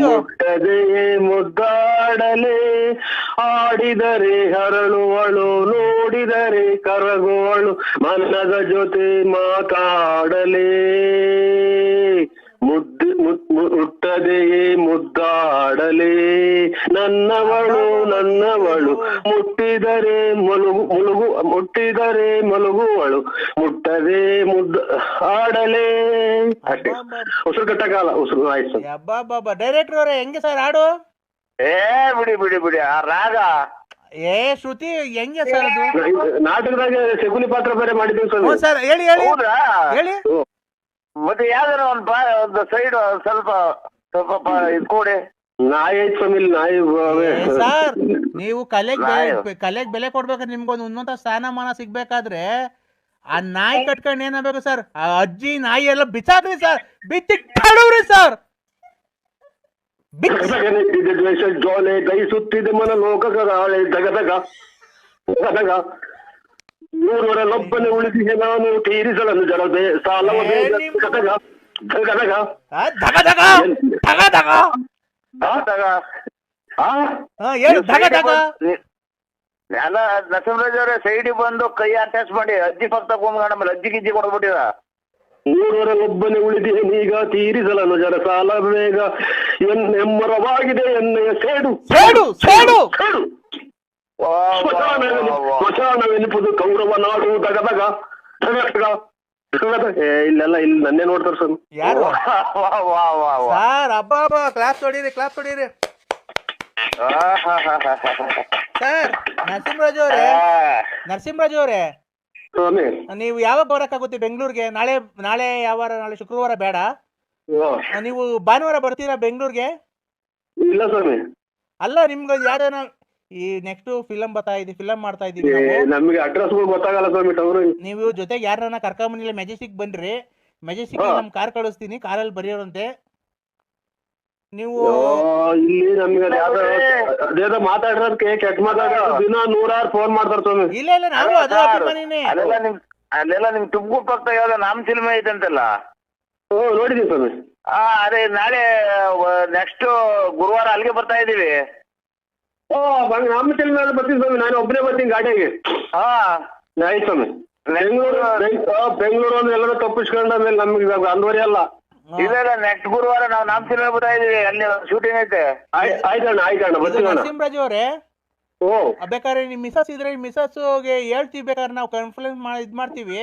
ಮುಟ್ಟದೆಯೇ ಮುದ್ದಾಡಲೆ, ಆಡಿದರೆ ಹರಳುವಳು, ನೋಡಿದರೆ ಕರಗುವಳು, ಮನದ ಜೊತೆ ಮಾತಾಡಲೇ, ಮುಟ್ಟದೆಯೇ ಮುದ್ದಾಡಲೇ, ನನ್ನವಳು ಮುಟ್ಟಿದರೆ ಮುಟ್ಟಿದರೆ ಮಲಗುವಳು, ಮುಟ್ಟದೆ ಆಡಲೇ. ಅಷ್ಟೇ, ಉಸಿರು ಕಟ್ಟಕಾಲ ಉಸಿರು. ಆಯ್ತು ಡೈರೆಕ್ಟರ್ ಅವರೇ, ಹೆಂಗೆ ಸರ್ ಹಾಡು? ಬಿಡಿ ಆ ರಾಗ ಶ್ರುತಿ ಹೆಂಗೆ ಸರ್ ಅದು? ನಾಟಕದಾಗ ಶಕುನಿ ಪಾತ್ರ ಬೇರೆ ಮಾಡಿದ್ದೀವಿ ಸರ್. ಹೇಳಿ ಹೇಳಿ. ಮತ್ತೆ ಯಾವ್ದಾರ ಒಂದು ಸೈಡ್ ಸ್ವಲ್ಪ ಇದು ಕೊಡಿ. ನಾಯಿ ಐತ್ ಸ್ವಾಮಿ, ನಾಯಿ. ಸರ್, ನೀವು ಕಲೆಗ್ ಬೆಲೆ ಕೊಡ್ಬೇಕಾದ್ರೆ ನಿಮ್ಗೊಂದು ಉನ್ನತ ಸ್ಥಾನಮಾನ ಸಿಗ್ಬೇಕಾದ್ರೆ ಆ ನಾಯಿ ಕಟ್ಕೊಂಡು ಏನಾಗಬೇಕು ಸರ್? ಆ ಅಜ್ಜಿ ನಾಯಿ ಎಲ್ಲ ಬಿಸಾಕ್ರಿ ಸರ್, ಬಿಚ್ಚಿ ಕಳುವ್ರಿ ಸರ್. ದ್ವೇಷ ಜೋಲೆ ದಯಿಸುತ್ತಿದೆ ಮನ ಲೋಕಗಾಳೆ, ದಗದಗ ದಗದಗ ನೂರರಲ್ಲೊಬ್ಬನೇ ಉಳಿಸಿದೆ ನಾನು ತೀರಿಸಲನ್ನು ಜಲದೆ ಸಾಲವ ಗದಗ ಗದಗ ಎಲ್ಲ. ನರಸಿಂಹರಾಜ್ ಅವರೇ, ಸೈಡಿಗೆ ಬಂದು ಕೈ ಅಟ್ಯಾಚ್ ಮಾಡಿ ಅಜ್ಜಿ ಪಕ್ಕ ತಗೊಂಡ್ ಅಜ್ಜಿ ಗಿಜ್ಜಿ ಕೊಡ್ಬಿಟ್ಟಿದ. ಮೂರರಲ್ಲೊಬ್ಬನೇ ಉಳಿದೇನೀಗ ತೀರಿಸಲನು ಜನ ಸಾಲ ಬೇಗ ಎಮ್ಮೆಮ್ಮರವಾಗಿದೆ ಎಣ್ಣೆಯ ಸೇಡು ಸೇಡು ಸೇಡು ಸೇಡು ಸ್ಮಶಾನವೆನಿಪುದು ಕೌರವ ನಾಡು ದಗದಗ ದಗದಗ ಇಲ್ಲೆಲ್ಲ ಇಲ್ಲಿ ನನ್ನೇ ನೋಡ್ತಾರೆ ಸರ್. ಯಾರು ಸರ್? ಹಬ್ಬ ಕ್ಲಾಸ್ ಹೊಡೀರಿ, ಕ್ಲಾಸ್ ಹೊಡೀರಿ ಸರ್. ನರಸಿಂಹರಾಜು ಅವರೇ, ನರಸಿಂಹರಾಜು ಅವರೇ, ಸ್ವಾಮಿ ನೀವು ಯಾವಾಗ ಬರೋಕ್ಕಾಗುತ್ತೆ ಬೆಂಗಳೂರಿಗೆ? ನಾಳೆ ಯಾವ ವಾರ? ನಾಳೆ ಶುಕ್ರವಾರ ಬೇಡ, ನೀವು ಭಾನುವಾರ ಬರ್ತೀರಾ ಬೆಂಗಳೂರಿಗೆ? ಇಲ್ಲ ಸ್ವಾಮಿ. ಅಲ್ಲ, ನಿಮ್ಗೆ ಯಾವ್ದಾನ ಈ ನೆಕ್ಸ್ಟ್ ಫಿಲಮ್ ಫಿಲಮ್ ಮಾಡ್ತಾ ಇದೀವಿ ನಮಗೆ ಅಡ್ರೆಸ್ಗಳು ಗೊತ್ತಾಗಲ್ಲ ಸ್ವಾಮಿ. ಟೌನ್ ನೀವು ಜೊತೆಗೆ ಯಾರನ್ನ ಕರ್ಕೊಂಬಂದಿಲ್ಲ, ಮೆಜೆಸ್ಟಿಕ್ ಬನ್ರಿ, ಮೆಜೆಸ್ಟಿಕ್ ನಮ್ ಕಾರ್ ಕಳಿಸ್ತೀನಿ, ಕಾರಲ್ಲಿ ಬರೆಯೋರಂತೆ ನೀವು. ಇಲ್ಲಿ ನಮ್ಗೆ ಅದೇನೋ ಮಾತಾಡ್ರದಕ್ಕೆ ಕೆಟ್ಟ ಮಾತಾಡೋದು ದಿನ 100 ಫೋನ್ ಮಾಡ್ತಾರ ಸ್ವಾಮಿ. ಇಲ್ಲ ಇಲ್ಲ, ನಾವು ಅದು ಅಭಿಮಾನಿನೇ. ಅಲ್ಲೆಲ್ಲ ನಿಮ್ ತುಮಕೂರು ಪಕ್ಕ ಯಾವ್ದೋ ನಾಮ ಸಿನಿಮಾ ಐತಂತಲ್ಲ? ನೋಡಿದೀನಿ ಸ್ವಾಮಿ. ಅದೇ ನಾಳೆ ನೆಕ್ಸ್ಟ್ ಗುರುವಾರ ಅಲ್ಲಿಗೆ ಬರ್ತಾ ಇದೀವಿ. ನಮ್ಮ ಸಿನಿಮಾ ಬರ್ತೀನಿ ಸ್ವಾಮಿ. ನಾನು ಒಬ್ಬನೇ ಬರ್ತೀನಿ ಗಾಡಿಯಾಗೆ. ಆಯ್ತು ಸ್ವಾಮಿ. ಬೆಂಗಳೂರು ಅಂದ್ರೆ ಎಲ್ಲರೂ ತಪ್ಪಿಸ್ಕೊಂಡ ಮೇಲೆ ನಮ್ಗೆ ಅಂದ್ವರಿ ಅಲ್ಲ. ಇಲ್ಲ ನೆಕ್ಸ್ಟ್ ಗುರುವಾರ ನಾವು ನಾಮ ಸಿನಿಮಾ ಬರ್ತಾ ಇದೀವಿ, ಅಲ್ಲಿ ಶೂಟಿಂಗ್ ಐತೆ. ಆಯ್ತಣ್ಣ ಬರ್ತೀವಿ. ನರಸಿಂಹರಾಜು ಅವರೇ, ಬೇಕಾದ್ರೆ ನಿಮ್ ಮಿಸಸ್ ಇದ್ರೆ ಮಿಸಸ್ಗೆ ಹೇಳ್ತೀವಿ, ಬೇಕಾದ್ರೆ ನಾವು ಕಾನ್ಫರೆನ್ಸ್ ಮಾಡ್ತೀವಿ.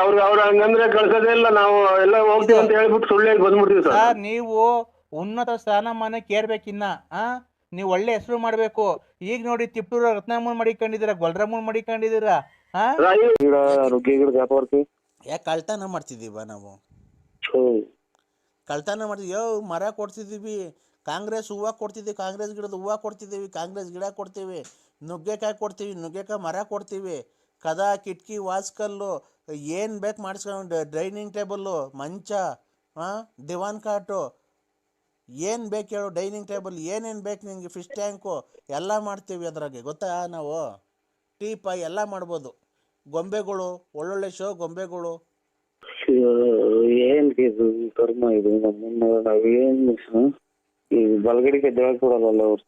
ಅವ್ರ ಹಂಗಂದ್ರೆ ಕಳ್ಸೋದೇ ಇಲ್ಲ, ನಾವು ಎಲ್ಲ ಹೋಗ್ತೀವಿ ಅಂತ ಹೇಳ್ಬಿಟ್ಟು ಸುಳ್ಳು ಹೇಳಿ ಬಂದ್ಬಿಡ್ತೀವಿ ಸರ್. ನೀವು ಉನ್ನತ ಸ್ಥಾನಮಾನಕ್ಕೆ ಏರ್ಬೇಕಿನ್ನ, ನೀವು ಒಳ್ಳೆ ಹೆಸರು ಮಾಡ್ಬೇಕು. ಈಗ ನೋಡಿ ತಿಪ್ಪೂರ ರತ್ನಮ್ಮನ್ ಮಡಿಕೊಂಡಿದ್ದೀರಾ, ಗೊಲ್ರಮ್ಮನ್ ಮಡಿಕೊಂಡಿದ್ದೀರಾ. ಯಾಕೆ ಕಳ್ತನ ಮಾಡ್ತಿದೀವ ನಾವು? ಕಳ್ತನ ಮಾಡ್ತೀವಿ. ಮರ ಕೊಡ್ತಿದ್ದೀವಿ, ಕಾಂಗ್ರೆಸ್ ಹೂವು ಕೊಡ್ತಿದ್ದೀವಿ, ಕಾಂಗ್ರೆಸ್ ಗಿಡದ ಹೂವು ಕೊಡ್ತಿದ್ದೀವಿ, ಕಾಂಗ್ರೆಸ್ ಗಿಡ ಕೊಡ್ತೀವಿ, ನುಗ್ಗೆಕಾಯಿ ಕೊಡ್ತೀವಿ, ನುಗ್ಗೆಕಾಯಿ ಮರ ಕೊಡ್ತೀವಿ, ಕದ, ಕಿಟಕಿ, ವಾಸ್ಕಲ್ಲು, ಏನು ಬೇಕು ಮಾಡಿಸ್ಕೊಂಡು, ಡೈನಿಂಗ್ ಟೇಬಲ್ಲು, ಮಂಚ, ದಿವಾನ್ ಕಾಟು, ಏನು ಬೇಕು ಹೇಳು, ಡೈನಿಂಗ್ ಟೇಬಲ್ ಏನೇನು ಬೇಕು ನಿನಗೆ, ಫಿಶ್ ಟ್ಯಾಂಕು ಎಲ್ಲ ಮಾಡ್ತೀವಿ ಅದ್ರಾಗೆ, ಗೊತ್ತಾ? ನಾವು ಟೀಪಾಯ್ ಎಲ್ಲ ಮಾಡ್ಬೋದು. ಗೊಂಬೆಗಳು, ಒಳ್ಳೊಳ್ಳೆ ಶೋ ಗೊಂಬೆಗಳು. ಏನ್ ಇದು ಕರ್ಮ ಇದು? ನಮ್ಮನ್ನ ನಾವೇನು ಈ ಬಲಗಡಿಗೆ ದೇವಕ್ಕೆ ಕೊಡಲ್ಲ ಅವ್ರ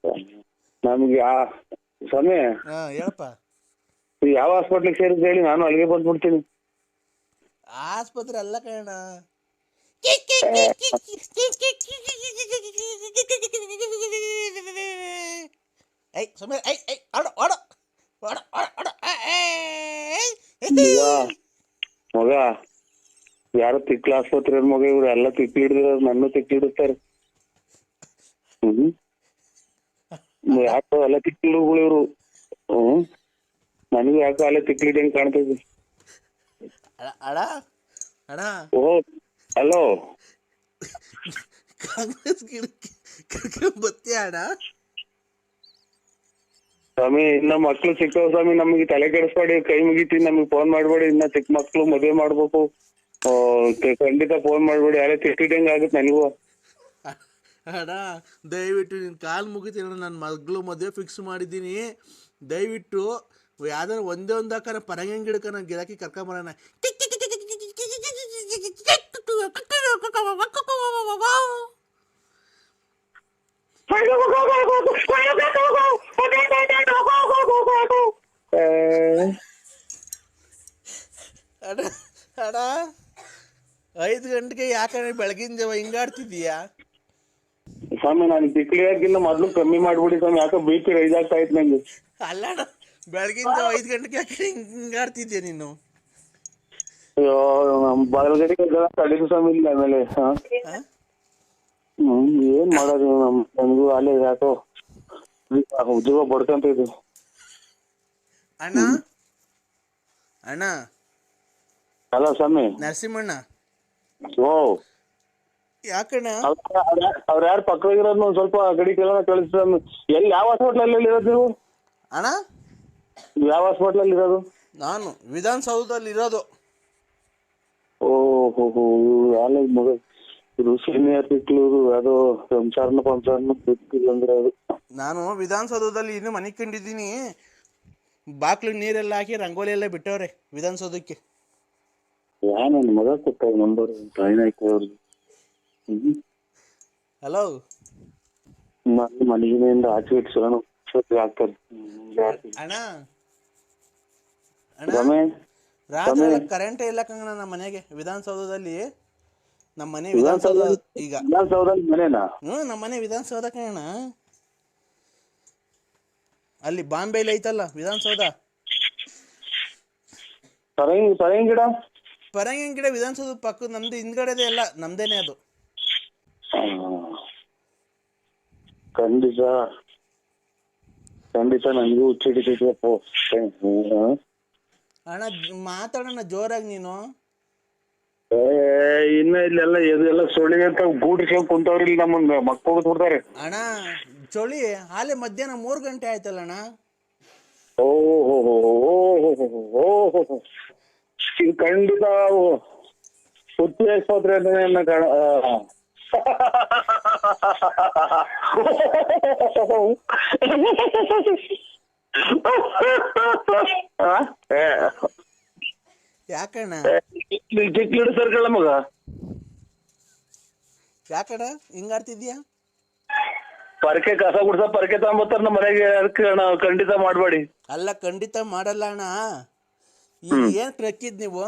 ನಮ್ಗೆ. ಸ್ವಾಮಿ ಹೇಳಪ್ಪ, ಯಾವ ಹಾಸ್ಪಿಟ್ಲಿಗೆ ಸೇರಿದ್ ಹೇಳಿ, ನಾನು ಅಲ್ಲಿಗೆ ಬಂದ್ಬಿಡ್ತೀನಿ. ಆಸ್ಪತ್ರೆ ಅಲ್ಲ ಕಣ, ಮಗ ಯಾರು ತಿಕ್ಲ ಆಸ್ಪತ್ರೆ ಮಗ, ಇವ್ರು ಎಲ್ಲ ತಿಕ್ಲಿ ಹಿಡಿದಿರ, ನನ್ನ ತಿಕ್ಲಿ ಹಿಡಿಸ್ತಾರೆ. ಯಾಕೋ ಎಲ್ಲ ತಿಕ್ಲಿಗಳು ಇವ್ರು. ನನಗೂ ಯಾಕೋ ಅಲ್ಲೇ ತಿಕ್ಲಿ ಹಿಡಿಯಂಗ್ ಕಾಣ್ತೈತಿ. ಓ ಹಲೋ, ಕಾಂಗ್ರೆಸ್ ಬತ್ತೀಯ ಅಣ್ಣ? ಸ್ವಾಮಿ ಇನ್ನ ಮಕ್ಳು ಸಿಕ್ಕವ್ ಸ್ವಾಮಿ, ನಮಗೆ ತಲೆ ಕೆಡಿಸ್ಬೇಡಿ, ಕೈ ಮುಗಿತೀನಿ, ನಮಗ್ ಫೋನ್ ಮಾಡ್ಬೇಡಿ. ಇನ್ನ ಚಿಕ್ಕ ಮಕ್ಳು ಮದುವೆ ಮಾಡ್ಬೇಕು, ಖಂಡಿತ ಫೋನ್ ಮಾಡ್ಬೇಡಿ. ಯಾರೇ ತಿಕ್ಕಿದಂಗ ಆಗುತ್ತೆ ನನಗೂ. ಅಣ್ಣ ದಯವಿಟ್ಟು ನಿನ್ನ ಕಾಲು ಮುಗಿತೀನಿ, ನನ್ನ ಮಗಳು ಮದುವೆ ಫಿಕ್ಸ್ ಮಾಡಿದ್ದೀನಿ. ದಯವಿಟ್ಟು ಯಾವ್ದಾರು ಒಂದೇ ಒಂದು ಹಾಕೋಣ, ಪರಂಗಿ ಗಿಡಕ್ಕೆ ನಾನು ಗಿರಾಕಿ ಕರ್ಕೊಂಬರೋಣ. ಅಣ್ಣ 5 ಗಂಟೆಗೆ ಯಾಕಂದ್ರೆ ಬೆಳಗಿನ ಜಾವ ಹಿಂಗಾಡ್ತಿದೀಯಾ? ಸ್ವಾಮಿ ನಾನು ತಿಕ್ಲಿ ಹಾಕಿಲ್ಲ, ಮೊದ್ಲು ಕಮ್ಮಿ ಮಾಡ್ಬಿಡಿ ಸ್ವಾಮಿ, ಯಾಕೋ BP ರೈಸ್ ಆಗ್ತಾ ಇತ್ತು ನಂಗೆ. ಅಲ್ಲ ಅಣ್ಣ, ಬೆಳಗಿನ ಜಾವ 5 ಗಂಟೆಗೆ ಯಾಕೆ ಹಿಂಗಾಡ್ತಿದ್ಯಾ ನೀನು? ಅಯ್ಯೋ ಬಲಗಡೆ ತಡೀತು ಸ್ವಾಮಿ ಇಲ್ಲ. ಆಮೇಲೆ ಏನ್ ಮಾಡೋದು, ನಮಗೂ ಅಲ್ಲೇ ಯಾಕೋ ಉದ್ಯೋಗ ಬಡ್ಕಂತ ಇದು. ಅಣ್ಣ ಅಣ್ಣ ಹಲೋ ಸ್ವಾಮಿ. ನರಸಿಂಹಣ್ಣ. ಓ ಯಾಕಣ್ಣ? ಅವ್ರ ಯಾರು ಪಕ್ಕದಾಗಿರೋದು ಸ್ವಲ್ಪ ಗಡಿ ಕೆಲ ಕಳಿಸ್. ಎಲ್ಲಿ ಯಾವ ಹಾಸ್ಪಿಟ್ಲಲ್ಲಿ ಇರೋದು ನೀವು? ಅಣ್ಣ ಯಾವ ಹಾಸ್ಪಿಟ್ಲಲ್ಲಿ ಇರೋದು? ನಾನು ವಿಧಾನಸೌಧದಲ್ಲಿ ಇರೋದು. ಓಹೋ ಯಾಲ ಮಗ, ಇದು ಸೀನಿಯರ್ ತಿಕ್ಲೂರು, ಅದು ಸಂಸಾರನ ತಿಕ್ಕಿಲ್ಲ ಅದು. ನಾನು ವಿಧಾನಸೌಧದಲ್ಲಿ ಇನ್ನು ಮನೆ ಕಂಡಿದ್ದೀನಿ. ಬಾಕ್ಲಿಗೆ ನೀರೆಲ್ಲ ಹಾಕಿ ರಂಗೋಲಿ ಎಲ್ಲ ಬಿಟ್ಟವ್ರೆ ವಿಧಾನಸೌಧಕ್ಕೆ. ನನ್ನ ಮಗ ಕೊಟ್ಟ ನಂಬರ್ ಅವ್ರದ್ದು. ಹಲೋ, ಮನೆಯಿಂದ ಆಚೆ ಇಟ್ಸೋಣ ಆಗ್ತದೆ. ಅಣ್ಣ ರಾತ್ರಿ ಎಲ್ಲ ಕರೆಂಟೇ ಇಲ್ಲ ಕಂಗಣ ನಮ್ಮ ಮನೆಗೆ. ವಿಧಾನಸೌಧದಲ್ಲಿ ನಮ್ಮ ಮನೆ ವಿಧಾನಸೌಧ ಈಗ ಮನೇನಾ? ನಮ್ಮ ಮನೆ ವಿಧಾನಸೌಧ ಕಣ. ಅಲ್ಲಿ ಬಾಂಬೆಲಿ ಐತಲ್ಲ ವಿಧಾನಸೌಧ. ಪರಂಗಿ ಗಿಡ ಪರಂಗಿ ಗಿಡ ವಿಧಾನಸೌಧ ಪಕ್ಕ ನಮ್ದು ಹಿಂದ್ಗಡೆದೇ ಎಲ್ಲ ನಮ್ದೇನೆ ಅದು. ಖಂಡಿತ ನನಗೂ ಹುಚ್ಚಿಡಿತೈತಪ್ಪ. ಅಣ್ಣ ಮಾತಾಡೋಣ ಜೋರಾಗಿ ನೀನು. ಇನ್ನ ಇಲ್ಲೆಲ್ಲ ಇದೆಲ್ಲ ಸೊಳ್ಳಿ ಅಂತ ಗೂಡಿಸ್ಕೊಂಡ್ ಕುಂತವ್ರಿ ಇಲ್ಲಿ ನಮ್ಮನ್ನ ಮಕ್ಕಳು ಬಿಡ್ತಾರೆ. ಅಣ್ಣ ಚಳಿ ಹಾಲೆ ಮಧ್ಯಾಹ್ನ 3 ಗಂಟೆ ಆಯ್ತಲ್ಲ ಅಣ್ಣ. ಓಹೋ ಇದು ಖಂಡಿತ ಹುಚ್ಚು ಆಸ್ಪತ್ರೆ ಯಾಕಣ್ಣ ಚಿಕ್ಕ ಸರ್ಕಲ್ ಮಗ ಯಾಕಣ್ಣ ಹಿಂಗಾಡ್ತಿದ್ಯಾ? ಪರಕೆ ಕಸ ಗುಡ್ಸ ಪರಕೆ ತಗೊಂಬತ್ತಾರ ನಮ್ಮ ಮನೆಗೆ. ಅದಕ್ಕೆ ಅಣ್ಣ ಖಂಡಿತ ಮಾಡ್ಬೇಡಿ. ಅಲ್ಲ ಖಂಡಿತ ಮಾಡಲ್ಲ ಅಣ್ಣ. ಈಗ ಏನ್ ನಕ್ಕಿದ್ ನೀವು?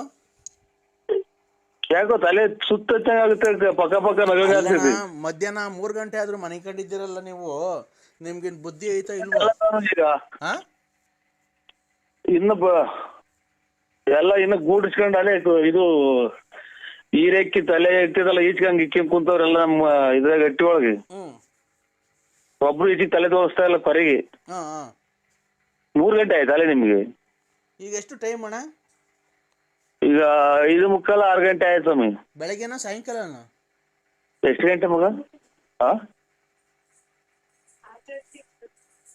ಯಾಕೋ ತಲೆ ಸುತ್ತಾಗುತ್ತೆ ಪಕ್ಕ ನಗಾಗ್ತೈತಿ. ಮಧ್ಯಾಹ್ನ 3 ಗಂಟೆ ಆದ್ರೂ ಮನೆ ಕಂಡಿದ್ದೀರಲ್ಲ ನೀವು. ನಿಮ್ಗೇನ್ ಬುದ್ಧಿ ಐತಾ ಇಲ್ವಾ? ಈಗ ಇನ್ನು ಎಲ್ಲ ಇನ್ನು ಗೂಡಿಸ್ಕೊಂಡ್ ಅಲ್ಲೇ ಇದು ಈರೆಕ್ಕಿ ತಲೆ ಇರ್ತದಲ್ಲ ಈಚ್ಕಂಗ್ ಇಕ್ಕಿಂಗ್ ಕುಂತವ್ರೆಲ್ಲ ನಮ್ಮ ಇದ್ರಾಗ ಗಟ್ಟಿ ಒಳಗೆ. ಒಬ್ರು ಈಚಿಗೆ ತಲೆ ತೋರಿಸ್ತಾ ಇಲ್ಲ ಪರಿಗೆ. 3 ಗಂಟೆ ಆಯ್ತು ಅಲ್ಲೇ ನಿಮ್ಗೆ. ಈಗ ಎಷ್ಟು ಟೈಮ್ ಅಣ್ಣ? ಈಗ 5:45 6 ಗಂಟೆ ಆಯ್ತು ಸ್ವಾಮಿ. ಬೆಳಗ್ಗೆನೋ ಸಾಯಂಕಾಲನೋ? ಎಷ್ಟು ಗಂಟೆ ಮಗ?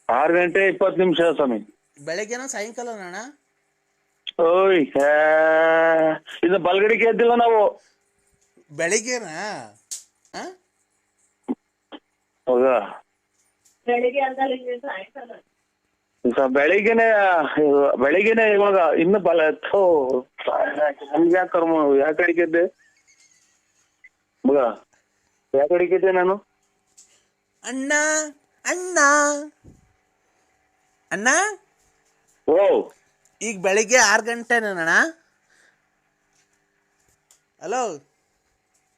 6 ಗಂಟೆ 20 ನಿಮಿಷ ಸ್ವಾಮಿ. ಬೆಳಗ್ಗೆನೋ ಸಾಯಂಕಾಲನೋ ಅಣ್ಣ? ಓಯ್ ಇದು ಬಲ್ಗಡಿಗೆ ಎದ್ದಿಲ್ಲ ನಾವು. ಬೆಳಿಗ್ಗೆನಾ? ಮಗ ಬೆಳಿಗ್ಗೆನೆ ಇವಾಗ ಇನ್ನು ನಮ್ಗೆ ಯಾಕೆ ಕರ್ಮ ಯಾಕೆ ಅಡಿಕೆದ್ದೆ ಮಗ? ಯಾಕೆ ಅಡಿಕೆದ್ದೆ ನಾನು? ಅಣ್ಣ ಅಣ್ಣ ಅಣ್ಣ ಓ ಈಗ ಬೆಳಿಗ್ಗೆ 6 ಗಂಟೆನಣ್ಣ? ಹಲೋ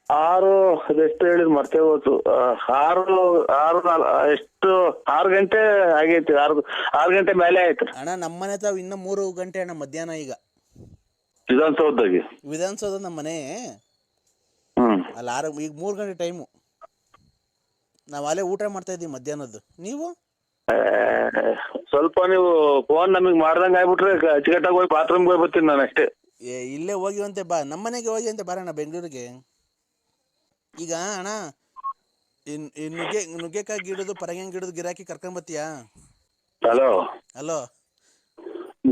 6 ಅದೆಷ್ಟು ಹೇಳಿದ್ ಮರ್ತೇ ಹೋಯ್ತು. 6 ಗಂಟೆ ಆಗೈತಿ. 6 ಗಂಟೆ ಮೇಲೆ ಆಯ್ತು ಅಣ್ಣ. ನಮ್ಮನೆ ತಾವ್ ಇನ್ನ 3 ಗಂಟೆ ಅಣ್ಣ ಮಧ್ಯಾಹ್ನ. ಈಗ ವಿಧಾನಸೌಧ ನಮ್ಮ ಮನೆ ಅಲ್ಲ. ಈಗ 3 ಗಂಟೆ ಟೈಮು. ನಾವ್ ಅಲ್ಲೇ ಊಟ ಮಾಡ್ತಾ ಇದೀವಿ ಮಧ್ಯಾಹ್ನದ್ದು. ನೀವು ಸ್ವಲ್ಪ ನೀವು ಫೋನ್ ನಮಗ್ ಮಾಡ್ದಂಗ ಆಗ್ಬಿಟ್ರೆ ಅಚ್ಚುಕಟ್ಟಾಗಿ ಹೋಗಿ ಬಾತ್ರೂಮ್ಗೆ ಹೋಗಿ ಬರ್ತೀನಿ ನಾನು ಅಷ್ಟೇ. ಇಲ್ಲೇ ಹೋಗಿವಂತೆ ಬಾ, ನಮ್ಮನೆಗೆ ಹೋಗಿ ಅಂತ ಬಾರಣ್ಣ ಬೆಂಗಳೂರಿಗೆ. ಈಗ ಅಣ್ಣ ನುಗ್ಗೆಕಾಯಿ ಗಿಡದು ಪರಂಗಿ ಗಿಡದು ಗಿರಾಕಿ ಕರ್ಕೊಂಬತ್ತೀಯಾ? ಹಲೋ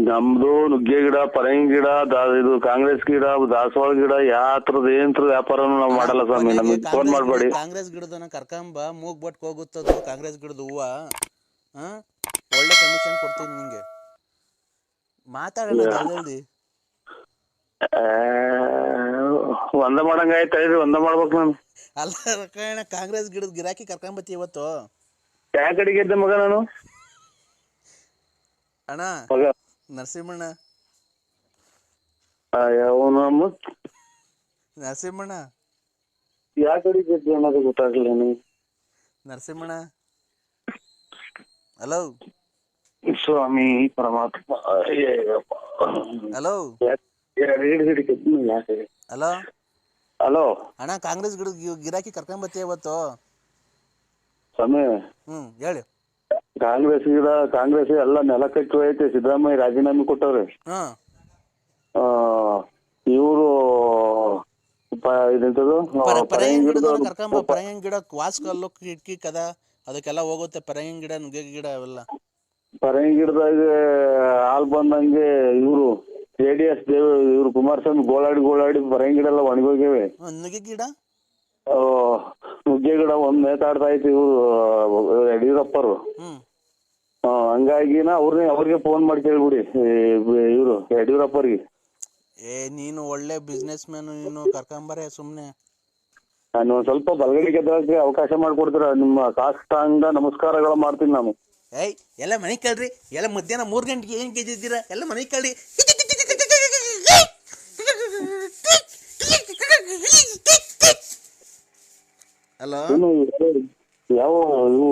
ನಮ್ದು ನುಗ್ಗೆ ಗಿಡ ಪರಂಗಿ ಗಿಡ ಇದು ಕಾಂಗ್ರೆಸ್ ಗಿಡ ದಾಸವಾಳ ಗಿಡ ಯಾತ್ರದ ಏನ್ರ ವ್ಯಾಪಾರನು ನಾವ್ ಮಾಡಲ್ಲ ಸ್ವಾಮಿ. ನಮಗೆ ಫೋನ್ ಮಾಡ್ಬೇಡಿ. ಕಾಂಗ್ರೆಸ್ ಗಿಡದನ್ನ ಕರ್ಕೊಂಬ, ಮೂಗ್ ಬಟ್ ಹೋಗುತ್ತದು ಕಾಂಗ್ರೆಸ್ ಗಿಡದ ಹೂವ. ಒಳ್ಳೆ ಕಮಿಷನ್ ಕೊಡ್ತೀನಿ ನಿಂಗೆ. ಮಾತಾಡೋಣ ಜಲ್ದಿ. ಒಂದ ಮಾಡಂಗ ಆಯ್ತಾ? ಒಂದ ಮಾಡ್ಬೇಕು ನಾನು. ಅಲ್ಲ ಕಾಂಗ್ರೆಸ್ ಗಿಡದ ಗಿರಾಕಿ ಕರ್ಕೊಂಬತ್ತಿ ಇವತ್ತು. ಯಾಕೆ ಕಡೆಗೆ ಇದ್ದೆ ಮಗ ನಾನು? ಅಣ್ಣ ನರಸಿಂಹಣ್ಣ ನರಸಿಂಹಣ್ಣ ಯಾಕೆ ಕಡೆಗೆ ಇದ್ದೆ ಅನ್ನೋದು ಗೊತ್ತಾಗ್ಲಿಲ್ಲ ನನಗೆ. ನರಸಿಂಹಣ್ಣ ಹಲೋ ಸ್ವಾಮಿ ಪರಮಾತ್ಮ. ಹಲೋ ಹಲೋ ಹಲೋ ಅಣ್ಣ ಕಾಂಗ್ರೆಸ್ ಗಿಡದ ಗಿರಾಕಿ ಕರ್ಕೊಂಬತ್ತಿ ಇವತ್ತು. ಸ್ವಾಮಿ ಹೇಳಿ. ಕಾಂಗ್ರೆಸ್ ಎಲ್ಲ ನೆಲ ಕಟ್ಟಿ ಐತೆ. ಸಿದ್ದರಾಮಯ್ಯ ರಾಜೀನಾಮೆ ಕೊಟ್ಟವ್ರೆ. ಇವರು ಇದೆಂತದು ಪರಂಗಿ ಗಿಡ ವಾಸ್ಕಲ್ಲು ಕಿಟಕಿ ಕದ ಅದಕ್ಕೆಲ್ಲ ಹೋಗುತ್ತೆ. ಪರಂಗಿ ಗಿಡ ನುಗ್ಗೆ ಗಿಡ ಅವೆಲ್ಲ. ಪರಂಗಿ ಗಿಡದಾಗ ಹಾಲ್ ಬಂದಂಗೆ ಇವರು JDS ಇವ್ರು ಕುಮಾರಸ್ವಾಮಿ ಗೋಳಾಡಿ ಪರಂಗಿ ಗಿಡ ಎಲ್ಲ ಒಣಗೋಗ್ಯವೆ. ನುಗ್ಗೆ ಗಿಡ ಒಂದ್ ನೇತಾಡ್ತಾ ಐತಿ ಇವ್ರು ಯಡಿಯೂರಪ್ಪರು. ಹಂಗಾಗಿನ ಅವ್ರಿಗೆ ಫೋನ್ ಮಾಡಿ ಕೇಳ್ಬಿಡಿ ಇವ್ರು ಯಡಿಯೂರಪ್ಪರಿಗೆ. ನೀನು ಒಳ್ಳೆ ಬಿಸ್ನೆಸ್ ಮ್ಯಾನ್, ನೀನು ಕರ್ಕೊಂಬರೇ ಸುಮ್ನೆ. ನಾನು ಒಂದ್ ಸ್ವಲ್ಪ ಬಲಗಡೆ ಗೆದ್ದಕ್ಕೆ ಅವಕಾಶ ಮಾಡ್ಕೊಡ್ತೀರ? ನಿಮ್ಮ ಕಾಷ್ಟಾಂಗ ನಮಸ್ಕಾರಗಳು ಮಾಡ್ತೀನಿ ನಾನು. ಎಲ್ಲ ಮನೆ ಕೇಳ್ರಿ. ಎಲ್ಲ ಮಧ್ಯಾಹ್ನ 3 ಗಂಟೆಗೆ ಏನ್ ಗೆದ್ದಿದ್ದೀರಾ? ಎಲ್ಲ ಮನೆ ಕೇಳ್ರಿ. ಹಲೋ ಯಾವ ಇವು